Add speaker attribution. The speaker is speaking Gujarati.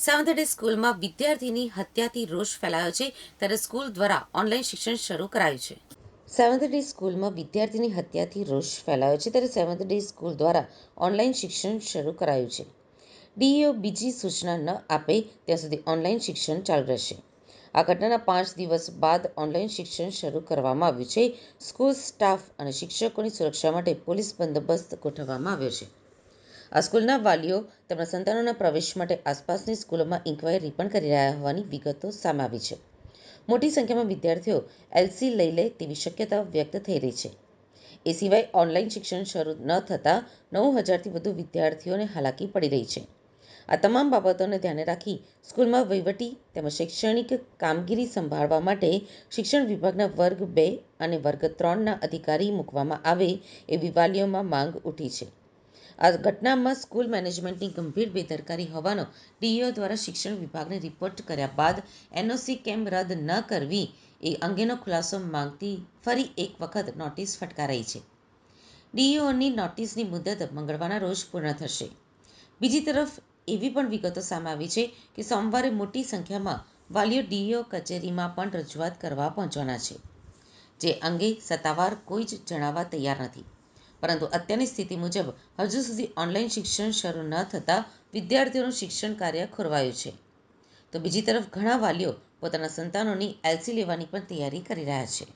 Speaker 1: સેવન્થ ડે સ્કૂલમાં વિદ્યાર્થીની હત્યાથી રોષ ફેલાયો છે, ત્યારે સ્કૂલ દ્વારા ઓનલાઈન શિક્ષણ શરૂ કરાયું છે. સેવન્થ ડે સ્કૂલમાં વિદ્યાર્થીની હત્યાથી રોષ ફેલાયો છે, ત્યારે સેવન્થ ડે સ્કૂલ દ્વારા ઓનલાઈન શિક્ષણ શરૂ કરાયું છે. ડીઈઓ બીજી સૂચના ન આપે ત્યાં સુધી ઓનલાઈન શિક્ષણ ચાલુ રહેશે. આ ઘટનાના 5 દિવસ બાદ ઓનલાઈન શિક્ષણ શરૂ કરવામાં આવ્યું છે. સ્કૂલ સ્ટાફ અને શિક્ષકોની સુરક્ષા માટે પોલીસ બંદોબસ્ત ગોઠવવામાં આવ્યો છે. આ સ્કૂલના વાલીઓ તેમના સંતાનોના પ્રવેશ માટે આસપાસની સ્કૂલોમાં ઇન્ક્વાયરી પણ કરી રહ્યા હોવાની વિગતો સામે આવી છે. મોટી સંખ્યામાં વિદ્યાર્થીઓ એલસી લઈ લે તેવી શક્યતા વ્યક્ત થઈ રહી છે. એ સિવાય ઓનલાઈન શિક્ષણ શરૂ ન થતાં 9,000થી વધુ વિદ્યાર્થીઓને હાલાકી પડી રહી છે. આ તમામ બાબતોને ધ્યાને રાખી સ્કૂલમાં વહીવટી તેમજ શૈક્ષણિક કામગીરી સંભાળવા માટે શિક્ષણ વિભાગના વર્ગ 2 અને વર્ગ 3ના અધિકારી મૂકવામાં આવે એવી વાલીઓમાં માંગ ઉઠી છે. આ ઘટનામાં સ્કૂલ મેનેજમેન્ટની ગંભીર બેદરકારી હોવાનો ડીઈઓ દ્વારા શિક્ષણ વિભાગને રિપોર્ટ કર્યા બાદ એનઓસી કેમ રદ ન કરવી એ અંગેનો ખુલાસો માંગતી ફરી એક વખત નોટિસ ફટકારાઈ છે. ડીઈઓની નોટિસની મુદત મંગળવારના રોજ પૂર્ણ થશે. બીજી તરફ એવી પણ વિગતો સામે આવી છે કે સોમવારે મોટી સંખ્યામાં વાલીઓ ડીઈઓ કચેરીમાં પણ રજૂઆત કરવા પહોંચવાના છે, જે અંગે સત્તાવાર કોઈ જ જણાવવા તૈયાર નથી. પરંતુ અત્યારની સ્થિતિ મુજબ હજુ સુધી ઓનલાઈન શિક્ષણ શરૂ ન થતાં વિદ્યાર્થીઓનું શિક્ષણ કાર્ય ખોરવાયું છે. તો બીજી તરફ ઘણા વાલીઓ પોતાના સંતાનોની એલસી લેવાની પણ તૈયારી કરી રહ્યા છે.